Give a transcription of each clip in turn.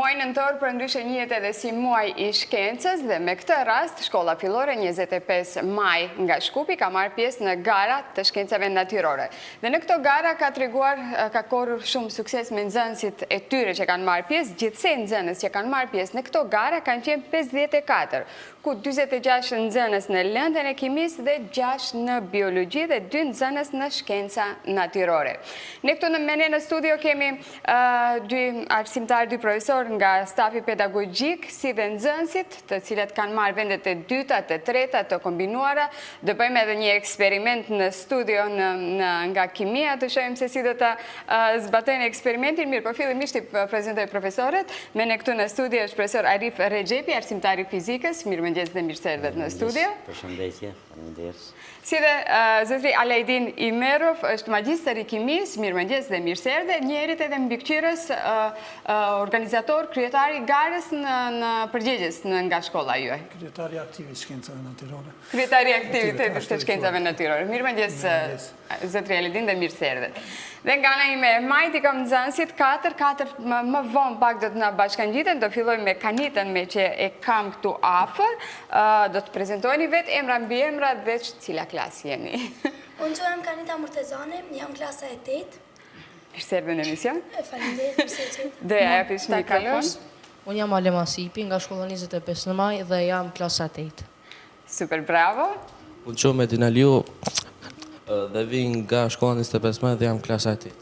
Muaj nëntor përndryshe njihet edhe si muaj I shkencës dhe me këtë rast, shkolla fillore 25 maj nga Shkupi ka marrë pjesë në gara të shkencave natyrore. Dhe në këto gara ka korrur shumë sukses me nxënësit e tyre që kanë marrë pjesë, gjithsej nxënës që kanë marrë pjesë në këto gara kanë qenë 54, ku 46 nxënës në lëndën e kimisë dhe 6 në biologji dhe 2 nxënës në shkenca natyrore. Ne këtu në studio kemi dy arsimtar, dy profesor nga stafi pedagogjik, si dhe nxënësit, të cilat kanë marrë vendet e dyta, të treta, të kombinuara. Do bëjmë edhe një eksperiment në studio nga kimia, të shohim se si do të zbatojnë eksperimentin. Mirë, po fillimisht I prezantoj profesorët. Me ne këtu në studio është profesor Arif Rexhepi, arsimtari fizikës. Mirëmëngjes dhe mirë se erdhët në studio. Përshëndetje, faleminderit. Si dhe zotri Alajdin Imerov është magjistër I kimisë, mirëmëngjes dhe mirë se erdhët. Njerit edhe mbikëqyrës organizator, kryetari garës në përgjegjes nga shkolla juaj. Kryetari aktiv I shkencave natyrore. Kryetari aktiv të shkencave natyrore. Mirëmëngjes zotri Alajdin dhe mirë se erdhët. Dhe nga ana ime majt I kam nxënësit 4 më vonë pak do të na bashkangjiten, do filloj me Kanitën me që e kam këtu afër, do të prezantojeni vetë emra mbi emra dhe cila klasë jeni. Unë quhem Kanita Murtezani, jam klasa e 8. Mirë se erdhën në emision. Faleminderit për se qetë. Dhe ajo fish mikrofon. Unë jam Alem Asipi nga shkolla 25 në maj dhe jam klasa 8. Super, bravo. Unë quhem Edin Aliu dhe vi nga shkolla 25 maj dhe jam klasa 8.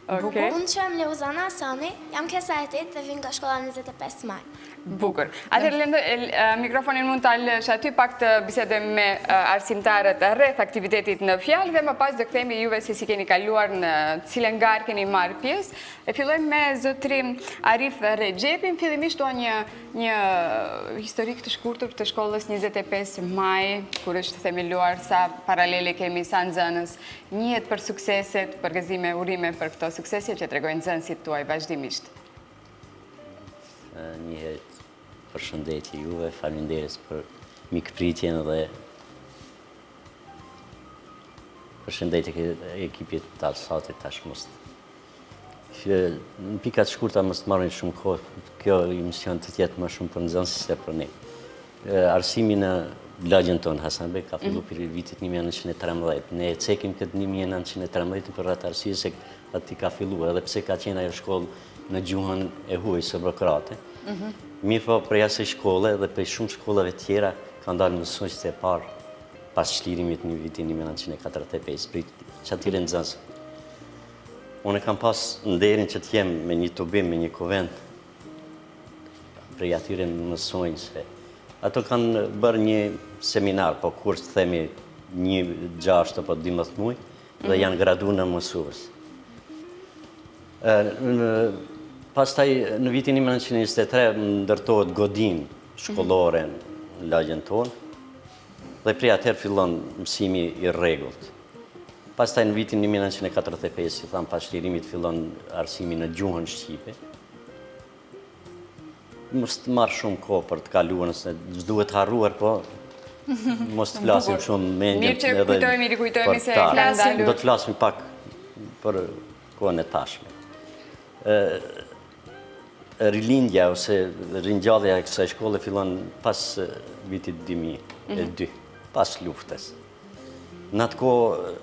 Okej. Unë quhem Leuzana Asani, jam klasa e 8 dhe vin nga shkolla 25 maj. Bukur. Atëherë mikrofonin mund ta lësh aty pak të bisedojmë me arsimtarët rreth aktivitetit në fjalë dhe më pas do kthehemi juve se si keni kaluar në cilën garë keni marrë pjesë. E fillojmë me zotrin Arif Rexhepin. Fillimisht dua një historik të shkurtër të shkollës 25 maj, kur është themeluar, sa paralele kemi, sa nxënës, njihet për sukseset, për gëzime, urime për këto suksese që tregojnë nxënësit tuaj vazhdimisht. Njëherë përshëndetje juve, faleminderit për mikpritjen dhe përshëndetje ekipit të Alsatit tashmos. Në pikat shkurta mos të marrin shumë kohë, kjo emision të jetë më shumë për nxënësit se për ne. Arsimi në lagjen tonë Hasanbek ka filluar për vitit 1913. Ne cekim këtë 1913 për atë arsye se aty ka filluar, edhe pse ka qenë ajo shkollë në gjuhën e huaj së Mirë po prej asaj shkolle dhe prej shumë shkollave tjera ka ndalë mësuesit e parë pas çlirimit në vitin 1945 për çatyre nxënës. Unë kam pas nderin që të jem me një tubim, me një kuvent prej atyre mësuesve. Ato kanë bërë një seminar, po kurs të themi 1-6 apo 12 muaj dhe janë graduar në mësues. Pastaj në vitin 1923 ndërtohet godin shkollore në lagjen tonë dhe prej atëherë fillon mësimi I rregullt. Pastaj në vitin 1945, si tham, pas çlirimit fillon arsimi në gjuhën shqipe. Mos të marr shumë kohë për të kaluar, se s'duhet harruar, po mos të flasim shumë mendjen. Mirë që rikujtojmë se flasim. Do të flasim pak për kohën e tashme. Rilindja ose ringjallja e kësaj shkolle fillon pas vitit 2002, pas luftës. Në atë kohë,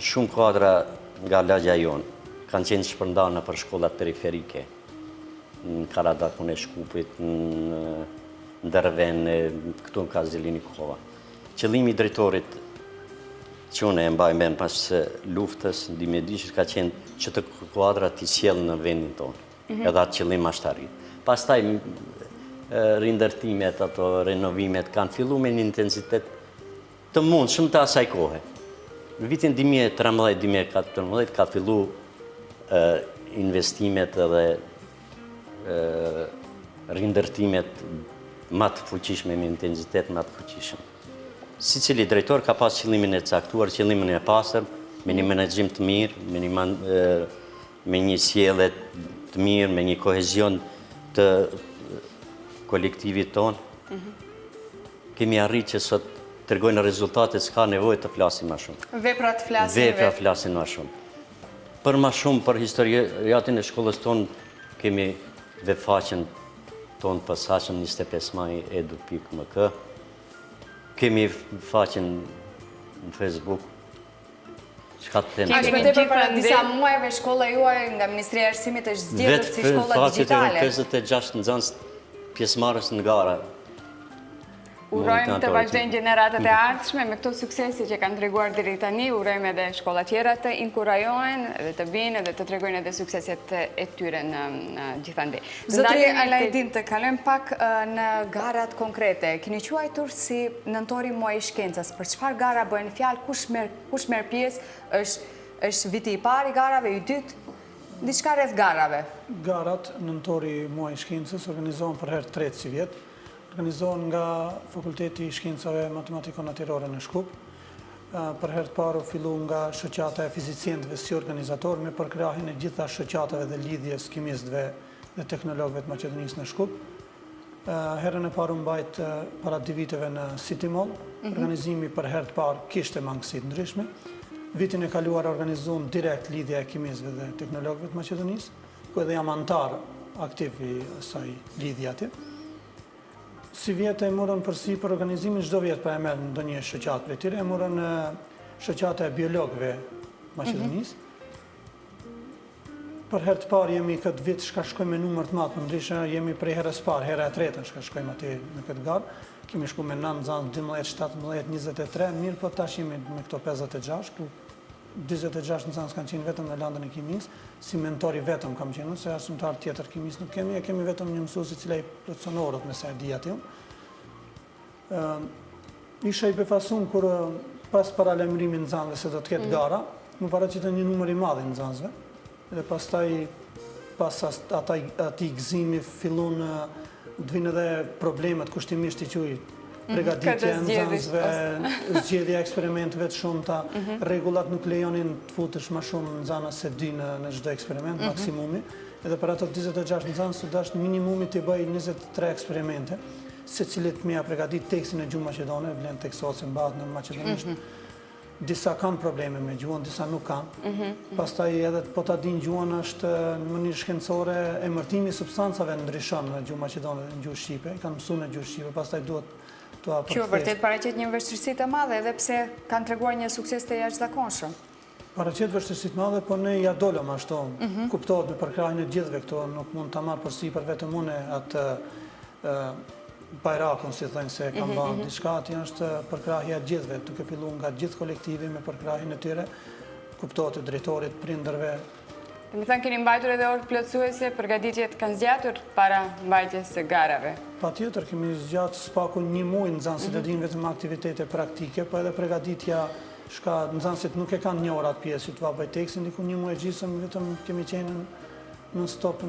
shumë kuadra nga lagja jonë kanë qenë shpërndana për shkollat periferike, në Karadakun e Shkupit, në Derven, këtu në Kazilinikova. Qëllimi I drejtorit që unë e mbaj mend pas luftës në 2002 ka qenë që të kuadra t'i sjellë në vendin tonë. Edhe atë qëllim ashtë arrit. Pastaj rindërtimet, ato renovimet kanë fillu me një intensitet të mundshëm të asaj kohe. Në vitin 2013-2014 ka fillu investimet edhe rindërtimet më të fuqishme, me intensitet më të fuqishëm. Secili drejtor ka pas qëllimin e caktuar, qëllimin e pastër, me një menaxhim të mirë, me një sjellje të mirë, me një kohezion të kolektivit tonë. Kemi arrit që sot tregojnë rezultate, s'ka nevojë të flasim më shumë. Veprat flasin. Veprat flasin më shumë. Për më shumë, për historiatin e shkollës tonë, kemi dhe faqen tonë pasashëm 25 maj edu.mk. Kemi faqen në Facebook. Çka të them? Ashtë më tepër para disa muajve shkolla juaj nga Ministria e Arsimit është zgjedhur si shkolla Vetë digjitale. 56 nxënës pjesëmarrës në gara. Urojmë të vazhdojnë gjeneratët e ardhshme me këto suksese që kanë treguar deri tani. Urojmë edhe shkolla tjera të inkurajohen dhe të vinë dhe të tregojnë edhe sukseset e tyre në gjithandej. Zotri Alajdin, të kalojmë pak në garat konkrete. Keni quajtur si nëntori muaj i shkencës. Për çfarë gara bëhen fjalë? Kush merr pjesë? Është viti i parë i garave, i dytë? Diçka rreth garave. Garat, nëntori muaj i shkencës, organizohen për herë tretë si vjet. Organizohen nga Fakulteti i Shkencave Matematiko-Natyrore në Shkup. Për herë të parë u fillu nga shoqata e fizicientëve si organizator me përkrahjen e gjitha shoqatave dhe lidhjes kimistëve dhe teknologëve të Maqedonisë në Shkup. Herën e parë u mbajt para 2 viteve në City Mall. Organizimi për herë të parë kishte mangësi të ndryshme. Vitin e kaluar organizuam direkt lidhja e kimistëve dhe teknologëve të Maqedonisë, ku edhe jam antar aktiv i asaj lidhje atje. Si vjetë e morën përsi për organizimin, çdo vjetë pa e merë në ndonjë shoqatë për tyre, e morën shoqata e biologëve Maqedonisë. Për herë të parë jemi këtë vit shka shkojmë me numër të madh, për ndryshe jemi prej herës parë, hera e tretë shka shkojmë aty në këtë garë. Kemi shku me 9 nxënës, 12, 17, 23, mirë po tash jemi me këto 56, ku 26 nxënës kanë qenë vetëm në landën e kimisë, si mentori vetëm kam qenë, se arsimtar tjetër kimisë nuk kemi, e kemi vetëm një mësues i cila i plotson orët me sa e di aty. Isha i befasuar kur pas paralajmërimit nxënësve se do të ketë gara, më paraqitën një numër i madh i nxënësve, dhe pastaj pas atij gëzimi fillon të vinë edhe problemet kushtimisht i quaj përgatitja e nxënësve, zgjedhja e eksperimenteve të shumta, rregullat nuk lejonin të futesh më shumë nxënës se 2 në çdo eksperiment, maksimumi. Edhe për ato 26 nxënës të dash minimumi të bëj 23 eksperimente, secilit më ia përgatit tekstin e gjuhë maqedone, vlen teksosi mbahet në maqedonisht. Disa kanë probleme me gjuhën, disa nuk kanë. Pastaj edhe po ta dinë gjuhën është në mënyrë shkencore emërtimi i substancave ndryshon në gjuhë maqedone dhe në gjuhë shqipe, kanë mësuar në gjuhë shqipe, pastaj duhet Kjo vërtet paraqet një vështirësi të madhe edhe pse kanë treguar një sukses të jashtëzakonshëm. Paraqet vështirësi të madhe, por ne ja dolëm ashtu. Kuptohet me përkrahjen e gjithëve këto, nuk mund ta marr përsipër vetëm unë atë bajrakun, si thënë se kam bërë diçka, aty është përkrahja e gjithëve, duke filluar nga gjithë kolektivi me përkrahjen e tyre, kuptohet e drejtorit, prindërve. Më thënë keni mbajtur edhe orë plotësuese, përgatitjet kanë zgjatur para mbajtjes së garave. Patjetër, kemi zgjatë spaku 1 muaj nxënësit e dinë vetëm aktivitete praktike, po edhe përgatitja shka nxënësit nuk e kanë një orat pjesë që të bëj tekstin, diku 1 muaj gjysëm vetëm kemi qenë në stop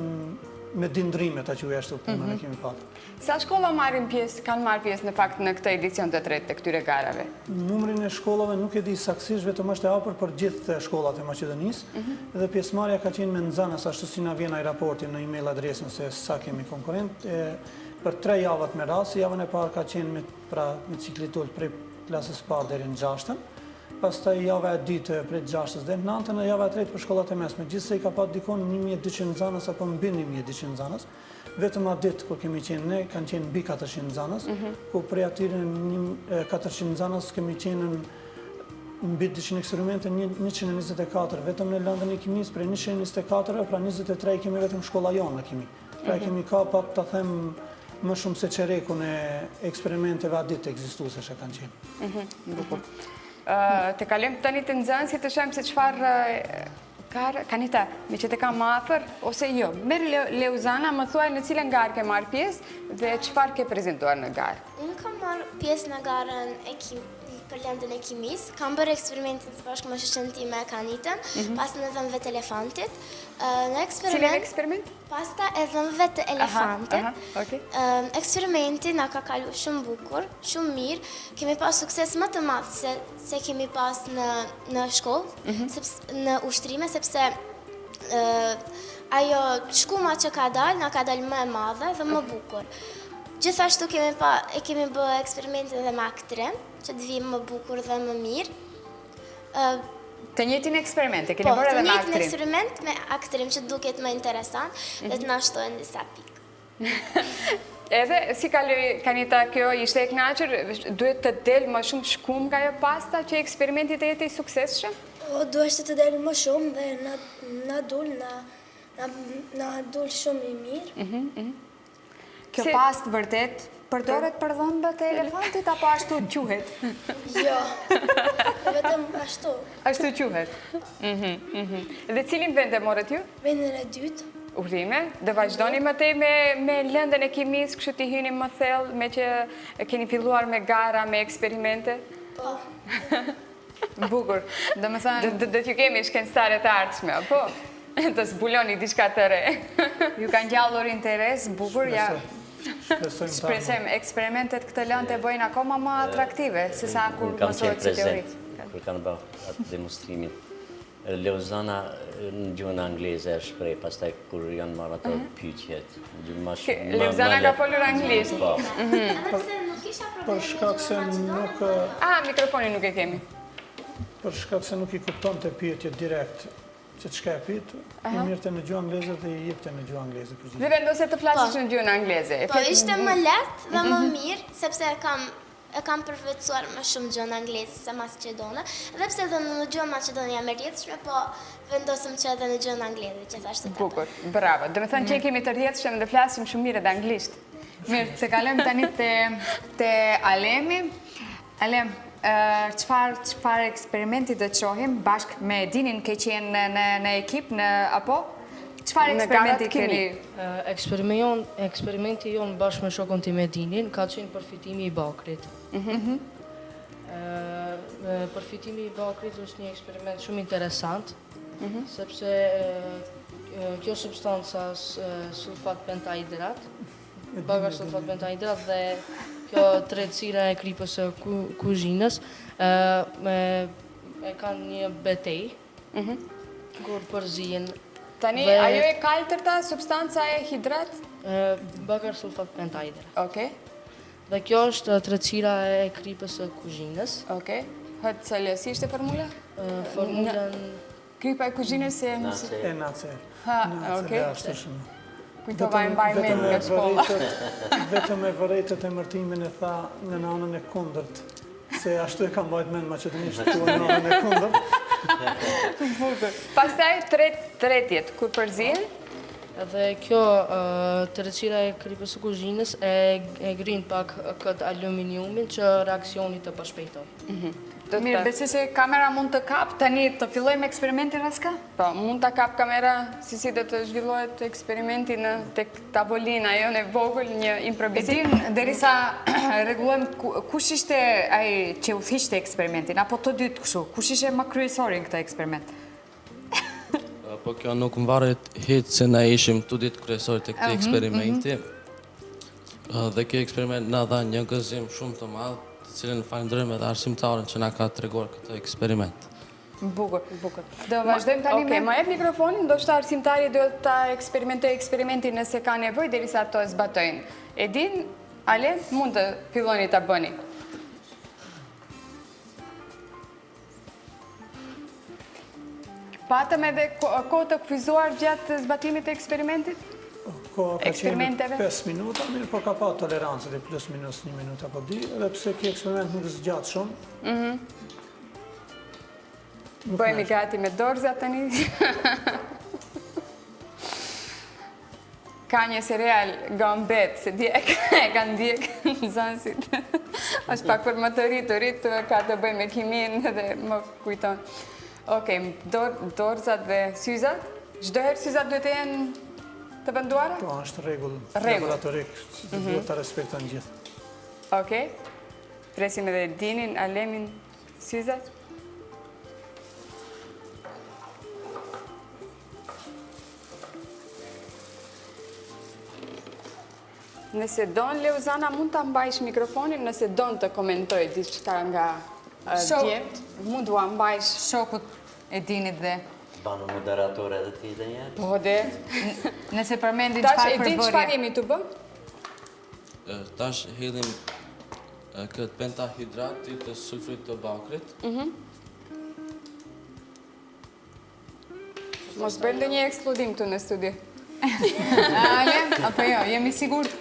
me dindrimet a quaj ashtu punën e kemi patur. Sa shkolla kanë marrë pjesë në fakt në këtë edicion të tretë të këtyre garave? Numrin e shkollave nuk e di saktësisht, vetëm është e hapur për gjithë shkollat e Maqedonisë, dhe pjesëmarrja ka qenë me nxënës, ashtu si na vjen ai raporti në email adresën se sa kemi konkurrent, për 3 javët me radhë. Javën e parë ka qenë me ciklit ull prej klasës parë deri në 6-ën. Pastaj java e dytë prej 6-ës deri në 9-ën, dhe java e tretë për shkollat e mesme. Gjithsej ka pasur dikon 1200 nxënës apo mbi 1200 nxënës. Vetëm atë ditë kur kemi qenë ne, kanë qenë mbi 400 nxënës, ku prej atyre 400 nxënës kemi qenë mbi 200 eksperimente, 124 vetëm në landën e kimisë, prej 124, pra 23 kemi vetëm shkolla jonë në kimi. Pra kemi ka pak ta them më shumë se çerekun e eksperimenteve atë ditë ekzistuese që kanë qenë. Bukur. Të kalojmë tani të nxënësit të shohim se çfarë Kanita, me që të kam afër ose jo. Merë Leuzana, më thuaj në cilën garë ke marrë pjesë dhe çfarë ke prezantuar në garë? Unë kam marrë pjesë në garën për landën e kimisë, kam bërë eksperimentin së bashku me shoqen time Kanitën, pas në dhëmbëve të elefantit. Cilin eksperiment? Pasta e dhëmbëve të elefantit. Eksperimenti na ka kalu shumë bukur, shumë mirë. Kemi pas sukses më të madh se kemi pas në shkollë, në ushtrime, sepse ajo shkuma që ka dalë, na ka dalë më e madhe dhe më bukur. Gjithashtu kemi bë eksperimente dhe me aktrim, që të vijë më bukur dhe më mirë. Të njëjtin eksperiment, e keni Po, bërë të edhe me njëjtin aktrim. eksperiment me aktrim që duket më interesant dhe të na shtojnë disa pikë. Edhe si kaloi Kanita kjo ishte e kënaqur, duhet të del më shumë shkum nga ajo pasta që eksperimenti të jetë i suksesshëm? Po, duhet të delë më shumë dhe na dul shumë i mirë. Kjo Si- pastë vërtet përdoret për dhëmbët e elefantit apo ashtu quhet? Jo, vetëm ashtu. Ashtu quhet. Dhe cilin vend e morët ju? Vendin e dytë, Udhime? Dhe vazhdoni më tej me lëndën e kimisë, kështu t'i hyni më thellë, me që keni filluar me gara, me eksperimente? po, Bukur. Do me thënë, Dhe t'ju kemi shkencëtare të ardhshme, apo? Të zbuloni diçka të re. ju kanë gjallur interes, bukur, ja. Shpresojmë ta. Shpresojmë eksperimentet këtë lëndë të bëjnë akoma më atraktive, se sa kur Unë kam qenë mësohet si teori. prezent, kur kanë bërë atë demonstrimin. Leuzana në gjuhën angleze e shprej, pastaj kur janë marrë ato pyetjet. Leuzana ka folur anglisht. Po, Edhe pse nuk kisha Për probleme shkak me se gjuhën nuk Ah, mikrofonin nuk e kemi. për shkak se nuk i kuptonte pyetjet direkt se çka e pyet, i mirëte në gjuhë angleze dhe i jepte në gjuhë angleze Dhe përgjigje. vendose të flasësh në gjuhën angleze. Po, ishte më lehtë dhe më mirë, sepse e kam përvetësuar më shumë gjuhën angleze se Maqedone, dhe pse edhe në gjuhën Maqedone jam e rrjedhshme, po vendosëm që edhe në gjuhën angleze, që thashtë të Bukur, bravo. Dhe me thënë që i kemi të rrjedhshëm dhe flasim shumë mirë edhe anglisht. Mirë, të kalojmë tani te Alemi. Alem, çfarë eksperimenti do të shohim bashkë me Edinin, ke qenë në ekip, apo? Çfarë Në eksperimenti garat kimi. keni? Eksperimenti jonë bashkë me shokun tim Edinin ka qenë përfitimi i bakrit. Përfitimi i bakrit është një eksperiment shumë interesant, sepse kjo substanca sulfat pentahidrat, bakar sulfat pentahidrat dhe kjo tretësira e kripës së kuzhinës e kanë një betej kur përzihen Tani, Dhe- ajo e kaltërta, substanca e hidrat? bakar sulfat pentahidrat. Okej, Dhe kjo është tretësira e kripës së kuzhinës. okej. Hëtë cëllë, si ishte formula? Formulën Krypa e kuzhinës se... E nace. Ha, Nace okej. dhe ashtu shumë. Kujtova e mbaj mend nga shkolla. Vetëm e vërejtët e mërtimin e tha në anën e kundërt, se ashtu e kam mbajt mend maqedonisht ku në anën e kundërt. Pastaj tretjet, kur përzihen, edhe kjo tretësira e kripës së kuzhinës e grin pak këtë aluminiumin që reakcioni të përshpejtoj. Mirë, besoj se kamera mund të kap, tani të fillojmë eksperimentin raska? Po, mund ta kap kamera si do të zhvillohet eksperimenti në tek tavolina jonë e vogël, një improvizim. Edin, derisa rregullojmë kush ishte ai që udhëhiqte eksperimentin, apo të dytë kështu, kush ishte më kryesori në këtë eksperiment? Po kjo nuk më varet hitë se na ishim të ditë kryesor të këti eksperimenti. Dhe kjo eksperiment na dha një gëzim shumë të madh, të cilën falenderojmë edhe arsimtarën që na ka treguar këtë eksperiment. Bukur. Do vazhdojmë tani Okej, me... ma jep mikrofonin, ndoshta arsimtari do ta eksperimentoj eksperimentin nëse ka nevojë derisa ato zbatojnë. Edin, Ale, mund të filloni ta bëni. Patëm edhe kohë të kufizuar gjatë zbatimit të eksperimentit? Koha ka qenë Eksperimenteve? 5 minuta, mirë, po ka pa tolerancë dhe plus minus 1 minuta apo 2, edhe pse kjo eksperiment nuk zgjat shumë. Bëhemi gati me dorza tani. Ka një serial Gambet, se djek, e kanë djek në zansit. Është pak për më të rritë, ka të bëj me kimin dhe më kujton. Okej, dorzat dhe syzat. Çdo herë syzat duhet të jenë të venduara? Po, është rregull Rregull. laboratorik, duhet ta respektojnë gjithë. Okej. Presim edhe Dinin, Alemin, syzat. Nëse don, Leuzana, mund ta mbajsh mikrofonin, nëse don të komentoj diçka nga djemt, mund t'ua mbajsh. Shokut Edinit dhe... banu moderatore edhe ti dhe njerë. Po dhe, Nëse përmendin tash çfarë e din çfarë përbërje. jemi të bë? Tash hedhim këtë pentahidrat të sulfurit të bakrit. Mos bëjmë ndonjë eksplodim këtu në studio. Ale, apo jo, jemi sigurt?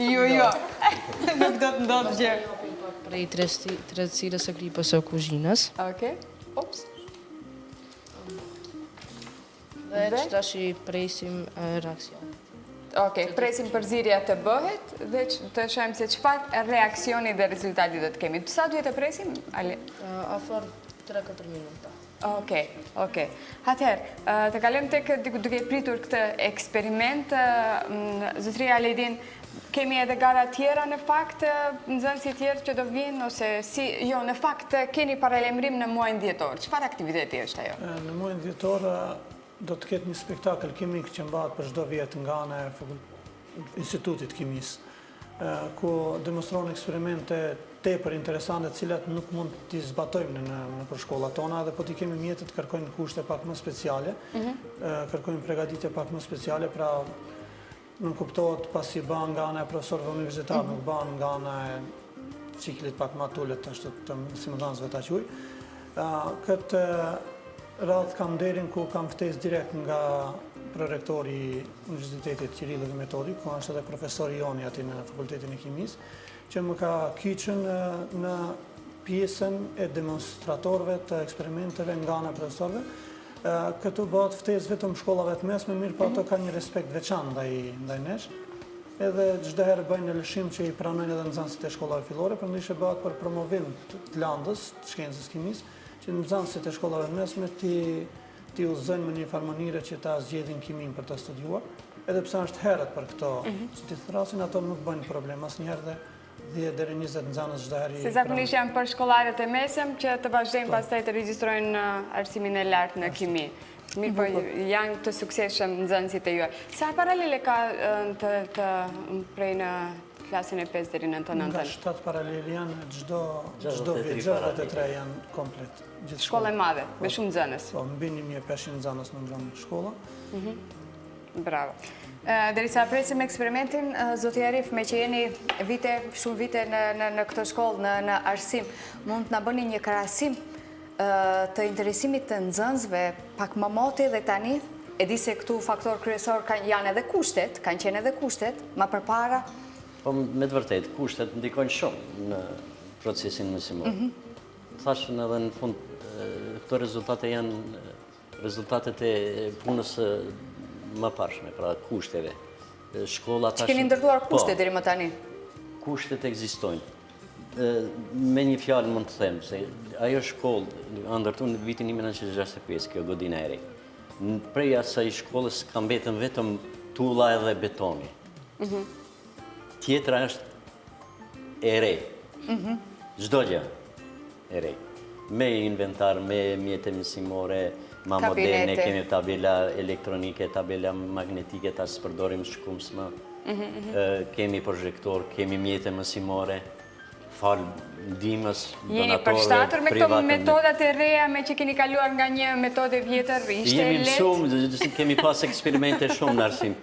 Jo. Nuk do të ndodhë gjë. Prej tretësirës së klipës së kuzhinës. Okej. Ups. Dhe që tash i presim reakcion. Okej, presim përzirja të bëhet dhe të shohim se çfarë reaksioni dhe rezultati do të kemi. Sa duhet të presim? Ale. Afër 3-4 minuta. Okej. Atëherë, të kalojmë tek duke pritur këtë eksperiment, zotëria Aledin, kemi edhe gara tjera në fakt, nxënësi tjerë që do vinë, ose jo, në fakt keni paralajmërim në muajin dhjetor. Çfarë aktiviteti është ajo? Në muajin dhjetor do të ketë një spektakël kimik që mbahet për çdo vit nga ana e Institutit Kimisë, ku demonstron eksperimente tepër interesante, të cilat nuk mund t'i zbatojmë në për shkollat tona, dhe po t'i kemi mjetet kërkojnë kushte pak më speciale, kërkojnë përgatitje pak më speciale, pra nuk kuptohet pasi ban nga ana e profesorëve universitar, nuk ban nga ana e ciklit pak më tullet të mësimdhënësve ta quaj. Këtë radhë kam derin ku kam ftesë direkt nga prorektori i Universitetit Kirill dhe Metodi, ku është edhe profesori Joni ati në Fakultetin e Kimisë, që më ka kyçën në pjesën e demonstratorëve të eksperimenteve nga ana e profesorëve. Këtu bëhet ftesë vetëm shkollave të mesme, mirë po ato ka një respekt veçantë ndaj nesh. Edhe çdo herë bëjnë në lëshim që i pranojnë edhe nxënësit e shkollave fillore, prandaj bëhet për promovim të landës, të shkencës kimisë, që nxënësit e shkollave të mesme ti uzojnë me një farë mënyre që ta zgjedhin kimin për të studiuar, edhe pse është herët për këto, që ti thrasin, ato nuk bëjnë problem, asnjëherë dhe 10 deri 20 nxënës çdo herë. Se zakonisht janë për shkollarët e mesëm që të vazhdojnë pastaj të regjistrojnë arsimin e lartë në kimi. Mirë, po janë të suksesshëm nxënësit e juaj. Sa paralele ka prej në klasën e 5 deri në 9? Nga 7 paralel janë çdo vit, 63 janë komplet. Shkollë e madhe, me shumë nxënës. Po, mbi 1500 nxënës në ngronë shkolla. Bravo. Derisa presim eksperimentin, zoti Arif, me që jeni shumë vite në këtë shkollë, në arsim, mund të na bëni një krahasim të interesimit të nxënësve pak më moti dhe tani? E di se këtu faktor kryesor janë edhe kushtet, kanë qenë edhe kushtet, ma përpara? Po, me të vërtet, kushtet ndikojnë shumë në procesin mësimor. Thashën edhe në fund, këto rezultate janë rezultatet e punës më parshme, pra kushteve. Që keni ndërtuar kushtet deri më tani? Kushtet ekzistojnë. Me një fjalë mund të them, se ajo shkollë ndërtu në vitin 1965, kjo godina e re. Prej asaj shkollës ka mbetën vetëm tulla edhe betoni. Tjetra është e re. Çdo gjë e re. Me inventar, me mjete mësimore, ma moderne, kemi tabela elektronike, tabela magnetike, ta së përdorim shkumsma, kemi projektor, kemi mjete mësimore, falë ndihmës donatorëve, Jeni përshtatur me këto metodat e reja, me që keni kaluar nga një metode vjetër, ishte jemi lehtë? mësuar, kemi pas eksperimente shumë në arsim.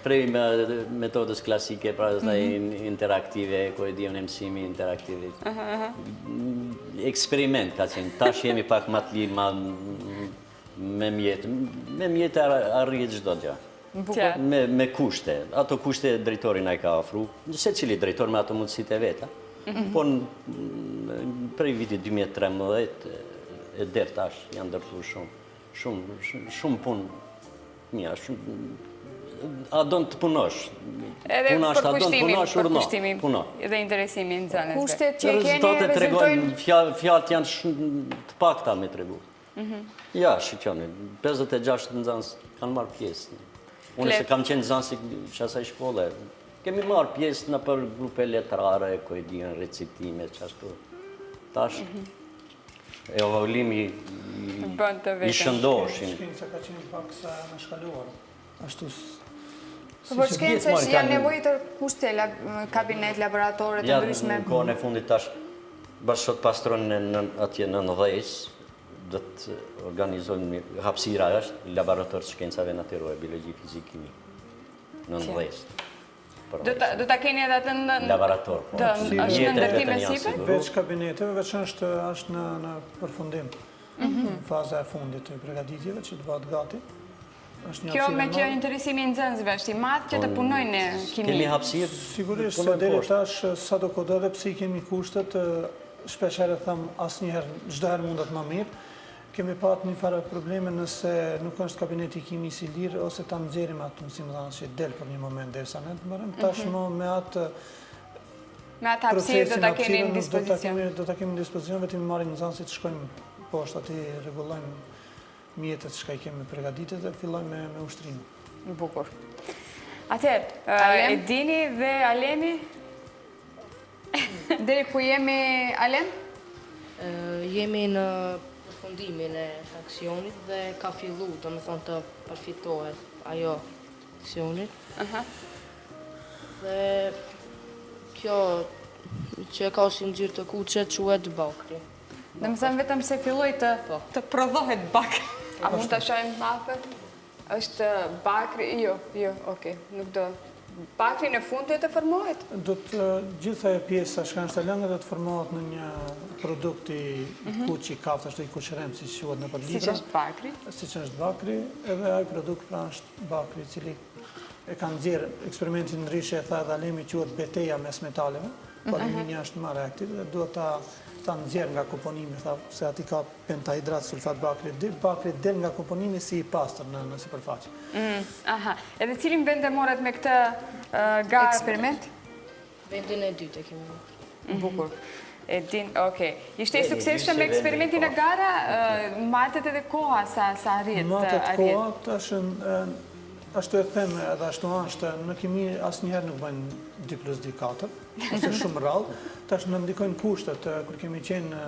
Prej metodës klasike, pra dhe interaktive, ku e dion e mësimi interaktive. Eksperiment ka qenë, tash jemi pak më të lirë me mjetë. Me mjetë arrijet çdo gjë. Me kushte. Ato kushte drejtori na i ka ofru, se cili drejtor me ato mundësit e veta. Po prej vitit 2013 e deri tash janë ndërtuar shumë punë mia, a do të punosh. Edhe për kushtimi dhe interesimi në nxënësve. Kushtet që keni rezultatet rezultojnë... fjalët janë shumë të pakta me tregu. Ja, shqyqoni, 56 nxënës kanë marrë pjesë. Unë se kam qenë nxënës që asaj shkolle, kemi marrë pjesë në për grupe letrare, ku e dinë recitime, që ashtu. Tash, evolimi i shëndoshin. Shkenca ka qenë pak sa në shkaluar. Ashtu Po shkencës janë nevojitur kushte, kabinet, laboratore të ndryshme. Në kohën e fundit tash, bashkët pastruan atje në Dhejs, do të organizojnë hapësira është laborator të shkencave natyrore, biologji, fizik, kimi. Në Dhejs. Do ta keni edhe atë në laborator. Është në ndërtime sipër? Veç kabineteve, veç është në përfundim. faza e fundit të përgatitjeve që të bëhet gati. Është një Kjo hapësirë me e që madhe. interesimi i nxënësve është i madh që të punojnë në kimi. Kemi hapësirë. Sigurisht, se punojmë deri poshtë. tash sa do kodë edhe pse i kemi kushtet, shpesh herë them asnjëherë çdo herë mundet më mirë. Kemi pat një farë probleme nëse nuk është kabineti i kimisë i lirë ose ta nxjerrim atë mësimdhënës që del për një moment derisa ne të marrim. Tashmë me atë Me atë hapësirë do ta keni në nuk dispozicion. do ta kemi në dispozicion, vetëm marrim nxënësit të shkojmë poshtë aty, rregullojmë mjetet që i kemi përgatitur dhe fillojmë me ushtrimin. Bukur. Atëherë, e dini dhe Alemi? Deri ku jemi, Alem? Jemi në përfundimin e aksionit dhe ka fillu, do me thonë të përfitohet ajo aksionit. Dhe kjo që ka si nxirë të kuqe quhet bakri. Dhe më thëmë vetëm se filloj të prodhohet bakri. A mund të shojmë mapën? është bakri, jo, okej, nuk do. Bakri në fund duhet të formohet? Do të gjitha e pjesa shkanshta lëngë do të formohet në një produkt i kuq i kaftë, ashtu i kuqërem, si që quhet në për libra. Si që është bakri? Si që është bakri, edhe ai produkt pra është bakri, cili e kanë nxjerrë eksperimentin ndryshe, e tha edhe Alemi, quhet beteja mes metaleve, por aluminia është më reaktiv dhe duhet ta nxjerrë nga komponimi, tha, se ati ka pentahidrat sulfat bakri del nga komponimi si i pastër në sipërfaqe. Aha, edhe cilin vend e morët me këtë garë? Eksperiment? Vendin e dytë e kemi marrë. Bukur. E din, okej. Ishte i suksesshëm eksperimentin e gara, matet edhe koha sa arrit. Matet koha, tash ashtu e them edhe ashtu është, në kimi asnjëherë nuk bëjnë 2+2 4, ose shumë rrallë. Tash në ndikojnë kushtet, kur kemi qenë në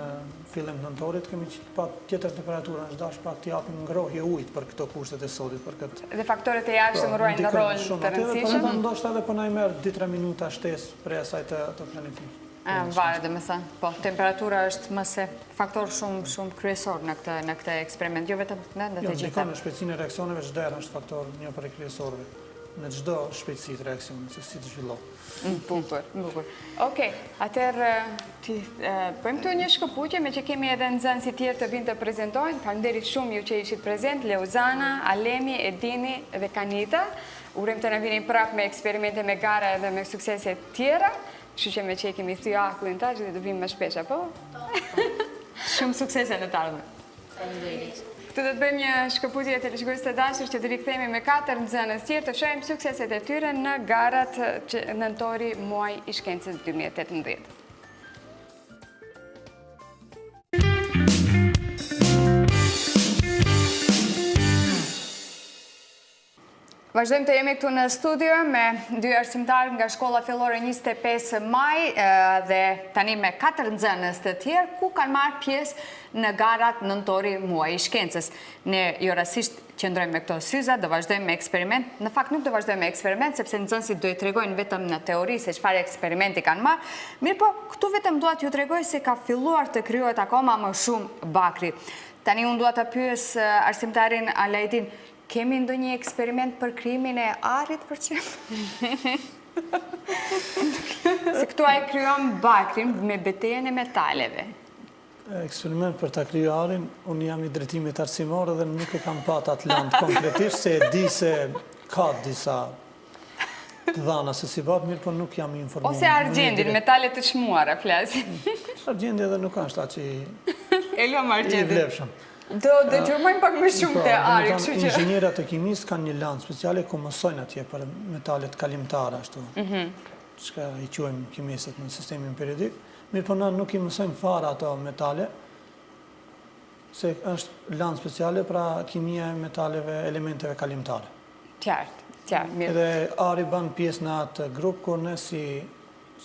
fillim të nëntorit, kemi pak tjetër temperatura, është dash pak t'i japim ngrohje ujit për këto kushtet e sotit, për këtë. Dhe faktorët e jashtëm ruajnë në rol të rëndësishëm? Po ndoshta edhe po na i merr 2-3 minuta shtesë për asaj të planifikimit. Varet, dhe me thënë, po, temperatura është mëse faktor shumë kryesor në këtë eksperiment, jo vetëm në të gjitha. Ndikon në shpejtësinë e reaksioneve, çdo herë është faktor një për kryesorëve, në çdo shpejtësi të reaksionit, se si të zhvillohet. Bukur. Okej, atëherë bëjmë të një shkëputje, me që kemi edhe nxënësit tjerë të vinë të prezentojnë. Faleminderit shumë ju që ishit prezent, Leuzana, Alemi, Edini dhe Kanita. Urojmë të na vini prapë me eksperimente me gara edhe me suksese tjera. Kështu që me që i kemi thyu akullin tash dhe do vimë më shpesh, apo? Shumë suksese në të ardhmen. Faleminderit. Këtu do të bëjmë një shkëputje të televizionistëve të dashur që të rikthehemi me 4 nxënës tjerë të shohim sukseset e tyre në garat nëntori muaj i shkencës 2018. Vazhdojmë të jemi këtu në studio me 2 arsimtarë nga Shkolla Fillore 25 Maj dhe tani me 4 nxënës të tjerë ku kanë marrë pjesë në garat nëntori muaj i shkencës. Ne jo rastisht qëndrojmë me këto syza, do vazhdojmë me eksperiment. Në fakt nuk do vazhdojmë me eksperiment, sepse nxënësit do i tregojnë vetëm në teori se çfarë eksperimenti kanë marrë. Mirë po, këtu vetëm dua t'ju tregoj se ka filluar të krijohet akoma më shumë bakri. Tani unë dua ta pyes arsimtarin Alaidin, kemi ndonjë eksperiment për krijimin e arit për qenë? Se këtu ai krijon bakrin me betejën e metaleve. Eksperiment për ta kriju arin, unë jam i drejtimit arsimor dhe nuk e kam pat atë land konkretisht, se e di se ka disa dhana se si bat, mirë, po nuk jam informuar. Ose argjendin, metalet të çmuara, flasim. Argjendi edhe nuk është atë që E luam i argjendin. vlefshëm. Do gjurmojmë pak më shumë të ari, kështu që... Inxhinierët e kimisë kanë një land speciale ku mësojnë atje për metalet kalimtare, ashtu. Çka i quajmë kimisët në sistemin periodik. Mirë, po na nuk i mësojmë fare ato metale, se është land speciale pra kimia e metaleve, elementeve kalimtare. Qartë, mirë. Edhe ari ban pjesë në atë grup, kur ne se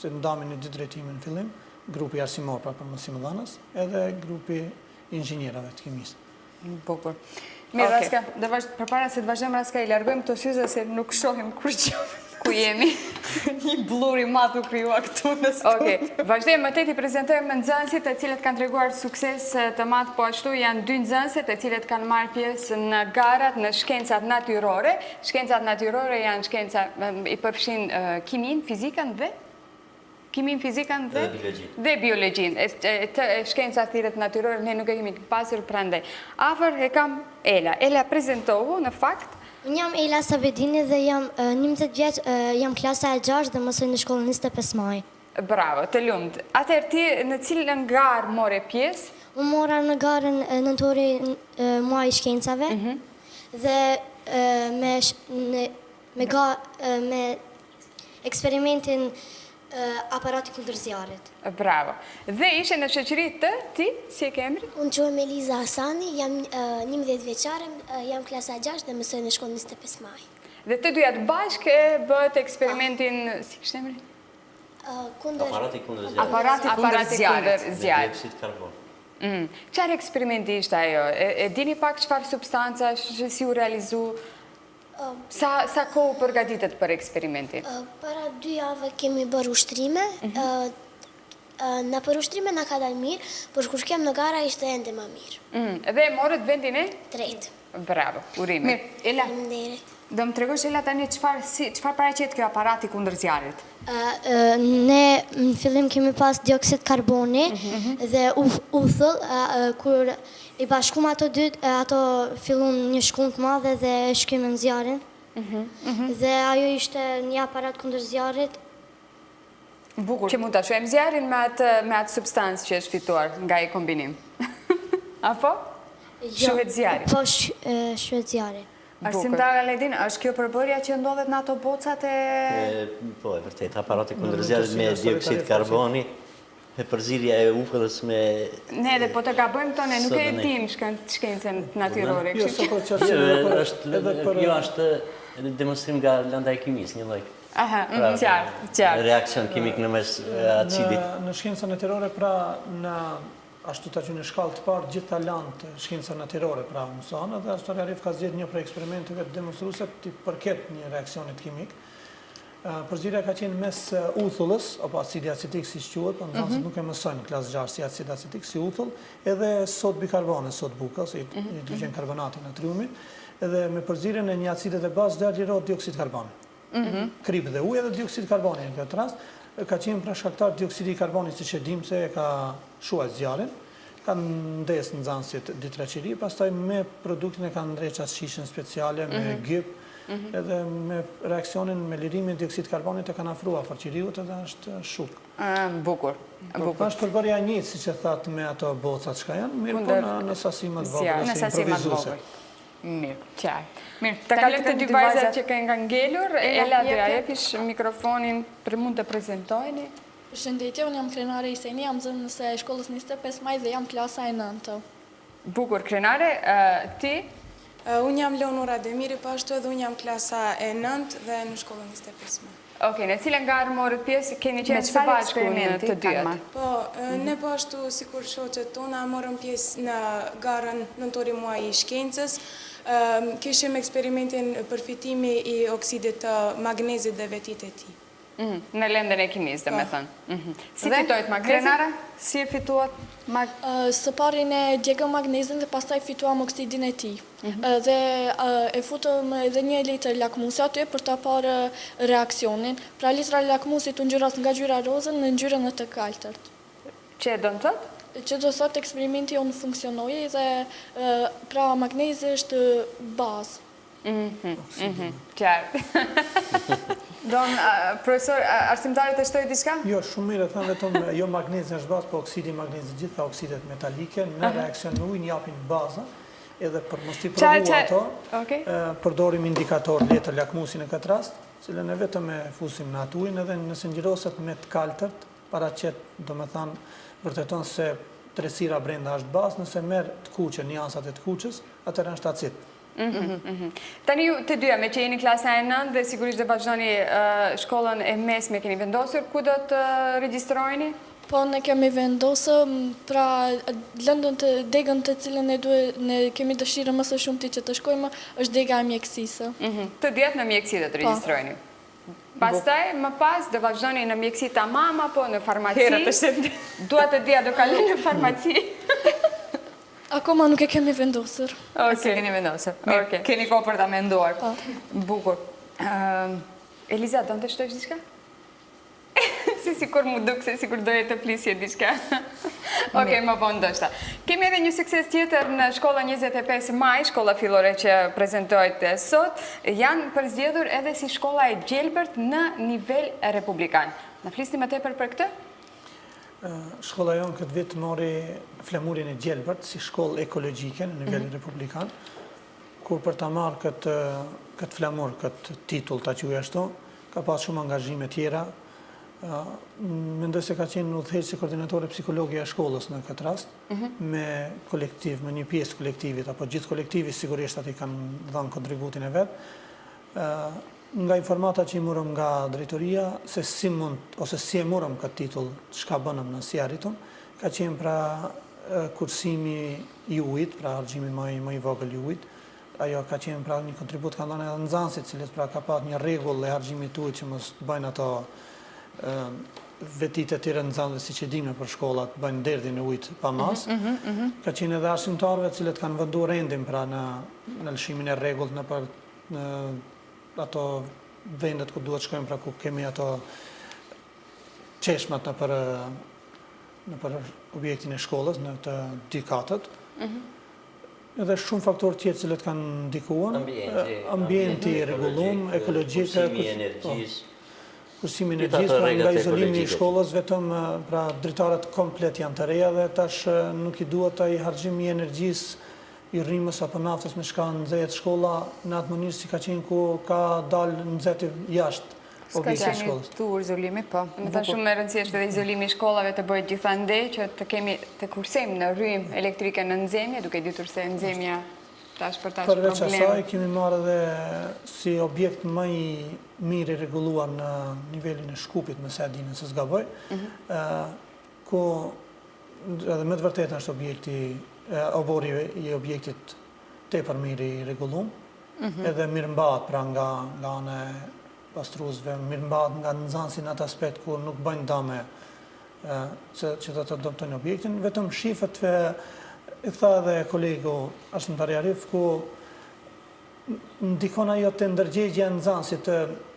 ndamin në 2 drejtime në fillim, grupi arsimor pra për mësimdhënës, edhe grupi inxhinierave të kimisë. Bukur. Mirë, Raska, përpara se të vazhdojmë, Raska, i largojmë këto syze se nuk shohim kur gjë. Ku jemi? Një bllur i madh u krijua këtu në studio. Okej, vazhdojmë më tej i prezantojmë nxënësit të cilët kanë treguar sukses të madh, po ashtu janë 2 nxënëse të cilët kanë marrë pjesë në garat në shkencat natyrore. Shkencat natyrore janë shkenca i përfshin kimin, fizikën dhe kimin, fizikën Dhe biologjin. Dhe biologjin. Të shkencat thirrjet natyrore ne nuk e kemi pasur prandaj. Afër e kam Ela. Ela, prezentohu në fakt. Unë jam Ela Sabedini dhe jam 11 vjeç, jam klasa e 6 dhe mësoj në shkollën 25 maj. Bravo, të lumt. Atëherë ti në cilën garë more pjesë? Unë mora në garën nëntori muaj i shkencave dhe me eksperimentin aparati kundër zjarrit. Bravo. Dhe ishe në shoqëri të ti, si e ke emrin? Unë quhem Eliza Hasani, jam 11 vjeçare, jam klasa 6 dhe mësoj në shkollën 25 maj. Dhe të dyja të bashkë e bët eksperimentin, si kështë emri? Kundër Aparati kundër zjarrit. Aparati kundër zjarrit. Me dioksid karbon. Qarë eksperimenti ishte ajo? E dini pak qëfar substanca, si u realizu? Sa kohë përgatitet për eksperimentin? para 2 javë kemi bërë ushtrime. Në për ushtrime në ka dalë mirë, por kur shkem në gara ishte ende më mirë. Dhe morët vendin e? Tretë. Bravo, urime. Mirë, Ela, Faleminderit. do më tregosh Ela tani çfarë paraqet kjo aparati kundër zjarrit? Ne në fillim kemi pas dioksid karboni dhe uthull, kur i bashkum ato dy, ato fillun një shkumë të madhe dhe shkymën zjarrin. Dhe ajo ishte një aparat kundër zjarrit. Bukur. Që mund të shohim zjarrin me atë substancë që është fituar nga i kombinim. Apo? Shohet zjarri. Po, shohet zjarri. Arsimtar Aledin, është kjo përbërja që ndodhet në ato bocat e... Po, e vërtet, aparati kundër zjarrit me dioksid karboni, e përzirja e ufëllës me... Ne edhe po të gabojmë këto, ne nuk e dim shkencën natyrore. Jo, kështu sot që- për Jo, është demonstrim nga lënda e kimis, një lloj. Aha, qartë. Reakcion kimik në mes acidit. Në shkencën natyrore, pra në ashtu të që në shkallë të parë gjithë talant shkenca natyrore pra mësona dhe Astor Arif ka zgjedhur një prej eksperimenteve të demonstruese të përket një reaksionit kimik. Përzierja ka qenë mes uthullës, apo acidi acetik si quhet, po nxënësit nuk e mësojnë klasë 6 si acid acetik, si uthull, edhe sod bikarbone, sod buka, si hidrogen karbonati natriumi, edhe me përzierjen e një acidet e bazë dhe lirohet dioksid karboni. Krip dhe ujë dhe dioksid karboni në këtë rast, ka qenë pra shkaktar dioksidi i karbonit, siç e dim se e ka shuar zjarrin, kanë ndesë nxënësit ditreqiri, pastaj me produktin e kanë ndreqat shishën speciale, me gyp, edhe me reakcionin me lirimin e dioksid karbonit e kanë afruar fërqiriut edhe është shuk. Bukur. Është përbërja e njëjtë, siç e thatë me ato bocat që janë, mirë po në sasi më të vogël, Në sasi më të vogël. Mirë, qartë. Mirë, Të kalojmë të dy vajzat që kanë nga ngelur, Ela do ja jepish mikrofonin për mund të prezantojeni. Përshëndetje, unë jam Krenare Iseni, jam nxënëse e shkollës 25 maj dhe jam klasa e 9. Bukur, Krenare, ti? Unë jam Leonora Demiri, po ashtu edhe unë jam klasa e 9 dhe në shkollën 25 maj. Okej, në cilën garë morët pjesë, keni qenë së çfarë bashku në eksperimenti të kanë dyat? marrë? Po, ne po ashtu si kur shoqet tona morëm pjesë në garën nëntori muaj i shkencës, kishim eksperimentin përfitimi i oksidit të magnezit dhe vetit e tij. Në lendën e kimis, dhe me thënë. Si Dhe, fitojt magnezi? Krenara, si e fituat Së pari ne djegëm magnezin dhe pastaj fituam oksidin e tij. Dhe e futëm edhe një litër lakmusi aty për ta parë reaksionin. Pra litra lakmusit u ngjyras nga ngjyra rozën në ngjyrën e të kaltërt. Që do në thotë? Që do thotë eksperimenti jonë funksionoi dhe pra magnezi është bazë. Qartë. Profesor, arsimtarët e shtojë diçka? Jo, shumë mirë, thënë vetëm jo magnezi është bazë, po oksidi magnezi, gjitha oksidet metalike në reakcion me ujë japin baza, edhe për mos t'i provu ato, përdorim indikator letër lakmusi në këtë rast, cilën e vetëm e fusim në atë ujën edhe nëse ngjyroset me të kaltërt, paraqet, do me thanë, vërteton se tresira brenda është bazë, nëse merr të kuqe, njansat e të kuqes, atëherë është acid. Tani ju të dyja, me që jeni klasa e 9 dhe sigurisht dhe vazhdoni shkollën e mesme, keni vendosur ku do të regjistrojeni? Po, ne kemi vendosur, pra lëndën të degën të cilën ne kemi dëshirë më së shumti që të shkojmë, është dega e mjekësisë. Të dyat në mjekësi do të regjistrojeni. Pastaj, më pas, do vazhdoni në mjekësi tamam apo në farmaci? Dua të dia do kaloj në farmaci. Akoma nuk e kemi vendosur. Se keni vendosur. Mirë, keni kohë për ta menduar. Bukur. Eliza, do në të shtojsh diçka? si sikur mu duk se sikur doje të flisje diçka. Okej, më vonë ndoshta. Kemi edhe një sukses tjetër në shkolla 25 maj, shkolla fillore që prezantohet sot, janë përzgjedhur edhe si shkolla e Gjelbërt në nivel republikan. Na flisni më tepër për këtë? Shkolla jonë këtë vit mori flamurin e Gjelbërt si shkollë ekologjike në nivel republikan, kur për ta marrë këtë flamur, këtë titull ta quaj ashtu, ka pas shumë angazhime tjera. Mendoj se ka qenë udhëheqës si koordinatore psikologja e shkollës në këtë rast, me kolektiv, me një pjesë kolektivit, apo gjithë kolektivi sigurisht ati kanë dhënë kontributin e vetë. Nga informata që i morëm nga drejtoria, se si e morëm këtë titull, çka bënëm në si arritëm, ka qenë pra kursimi i ujit, pra argjimi më i vogël i ujit. Ajo ka qenë pra një kontribut ka dhënë edhe nxënësit, cilët pra ka pat një rregull e argjimit të ujit që mos bëjnë ato vetit e tjere nxënësve si që dimë për shkollat, bëjnë derdhin e ujit pa mas. Ka qenë edhe arsimtarëve cilët kanë vënduar rendin pra në lëshimin e rregullt në ato vendet ku duhet shkojmë, pra ku kemi ato qeshmat në për objektin e shkollës, në të dy katët. Edhe shumë faktorë tjerë cilët kanë ndikuar, ambienti i rregullum, ekologjike, kursimi i energjisë, pra nga izolimi i shkollës, vetëm pra dritaret komplet janë të reja dhe tash nuk i duhet ai harxhimi i energjisë, i rrimës apo naftës me shka nxehet shkolla në atë mënyrë si ka qenë ku ka dalë nxehti jashtë objektit të shkollës. Tu izolimi, po. Më thënë shumë e rëndësishme edhe izolimi i shkollave të bëhet gjithandej që të kursejmë në rrymë elektrike në nxemje, duke ditur se nxemja tash për tash Përveç probleme. asaj kemi marrë edhe si objekt më i mirë i rregulluar në nivelin e Shkupit, nëse e dini se s'gaboj, ku edhe me të vërtetë është objekti obori i objektit tepër mirë i rregullum, edhe mirëmbahet pra nga ana e pastruesve, mirëmbahet nga nxënësit në atë aspekt ku nuk bëjnë dame që të adoptojnë objektin, vetëm shifët i tha edhe kolegu Arsimtar Arif, ku ndikon ajo të ndërgjegja e nxënësit.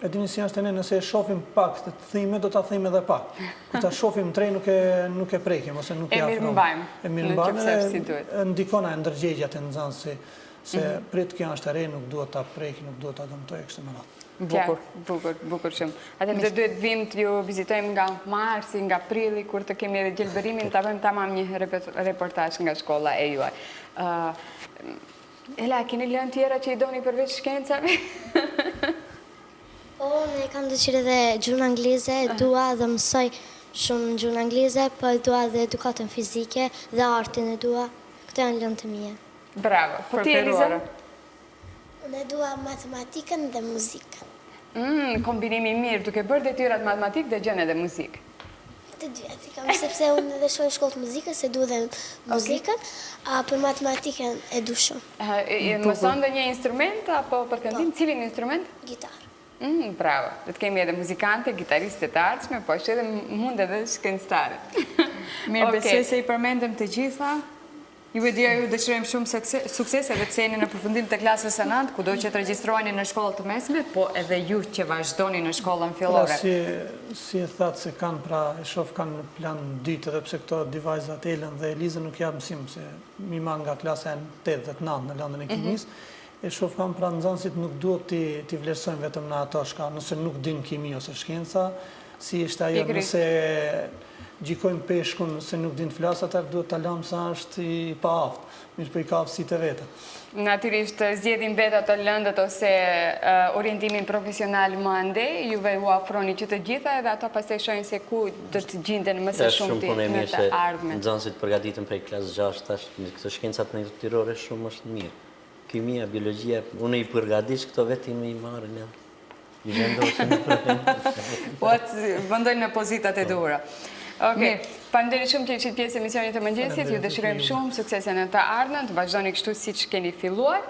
E dini si është ne, nëse e shohim pak të thime, do ta them edhe pak. Kur ta shohim tre nuk e prekim ose nuk e afrojmë. E mirëmbajmë si duhet. Ndikon ajo ndërgjegja të nxënësit, se prit kjo është e re, nuk duhet ta preki, nuk duhet ta dëmtojë kështu më radh. Bukur shumë. Atëherë do duhet vim të ju vizitojmë nga marsi, nga prilli, kur të kemi edhe gjelbërimin, ta bëjmë tamam një reportazh nga shkolla e juaj. Ela, keni lënë tjera që i doni përveç shkencave? Po, ne kam dëshirë edhe gjuhën angleze, dua dhe mësoj shumë gjuhën angleze, po dua dhe edukatën fizike dhe artin e dua. Këto janë lënë të mia. Bravo. Po ti, Eliza? Unë dua matematikën dhe muzikën. Kombinimi mirë, duke bërë detyrat matematikë dhe gjën edhe muzikë. Të dyja, sepse unë edhe shkoj shkollë të muzikës, se du dhe muzikën, për matematikën e du shumë. Mëson dhe një instrument, apo për këndim, cilin instrument? Gitarë. Bravo, do të kemi edhe muzikante, gitaristë të ardhshme, po është edhe mund edhe shkencëtare. Mirë, besoj se i përmendëm të gjitha. Ju e dia ju dëshirojmë shumë sukses edhe të jeni në përfundim të klasës së 9, kudo që të regjistroheni në shkollat të mesme, po edhe ju që vazhdoni në shkollën fillore. Si e thatë se kanë, pra e shoh kanë në plan dytë, edhe pse këto dy vajzat Elen dhe Elizën nuk janë mësim, se mi marr nga klasa 8 dhe 9 në lëndën e kimisë, e shoh kanë pra nxënësit nuk duhet t'i vlerësojnë vetëm në ato shka, nëse nuk din kimi ose shkenca, si është ajo nëse gjikojmë peshkun se nuk din të flasë, atër duhet të lamë sa është i pa aftë, mirë për i ka aftësit e vete. Natyrisht, zgjedhin vetë ato lëndët ose orientimin profesional më ande, juve u afroni që të gjitha edhe ato pastaj shohin se ku do të gjinden më së shumti në të ardhmen. Nxënësit përgatiten prej klasë 6 tash, këto shkencat natyrore shumë është mirë. Kimia, biologjia, unë i përgatis këto vetëm i marrin edhe. I vendosin në problem. Po atë vendojnë në pozitat e duhura. Okej, faleminderit shumë që ishit pjesë e emisionit të mëngjesit, ju dëshirojmë shumë suksese në të ardhmen, të vazhdoni kështu siç keni filluar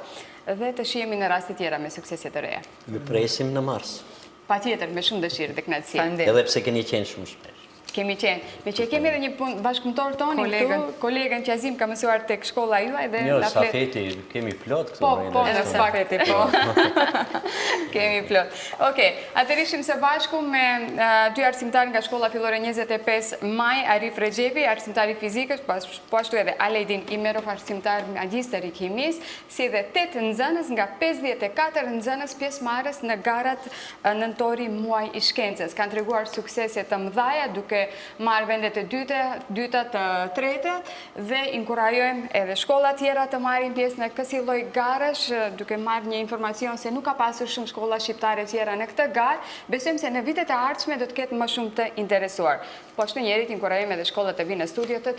dhe të shihemi në raste tjera me suksese të reja. Ju presim në mars. Patjetër, me shumë dëshirë dhe kënaqësi. Edhe pse keni qenë shumë shpesh. kemi qenë. Me që kemi edhe një punë bashkëpunëtor toni këtu, kolegën që Azim ka mësuar tek shkolla juaj dhe Jo, na flet. stafeti, kemi plot këtu. Po, edhe stafeti, po. Kemi plot. Okej, atëherë ishim së bashku me dy arsimtar nga shkolla fillore 25 maj, Arif Rexhepi, arsimtar i fizikës, po ashtu edhe Alejdin Imerov, arsimtar magjister i kimis, si edhe 8 nxënës nga 54 nxënës pjesëmarrës në garat nëntori muaj i shkencës. Kanë treguar suksese të mëdha duke marrë vendet e dyta të trete dhe inkurajojmë edhe shkolla tjera të marrin pjesë në kësi lloj garash, duke marrë një informacion se nuk ka pasur shumë shkolla shqiptare tjera në këtë garë. Besojmë se në vitet e ardhshme do të ketë më shumë të interesuar. Po ashtu njerit inkurajojmë edhe shkollat të vinë në studio të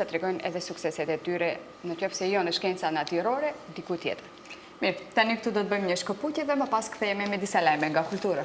tregojnë edhe sukseset e tyre, në qoftë se jo në shkenca natyrore, diku tjetër. Mirë, tani këtu do të bëjmë një shkëputje dhe më pas kthehemi me disa lajme nga kultura.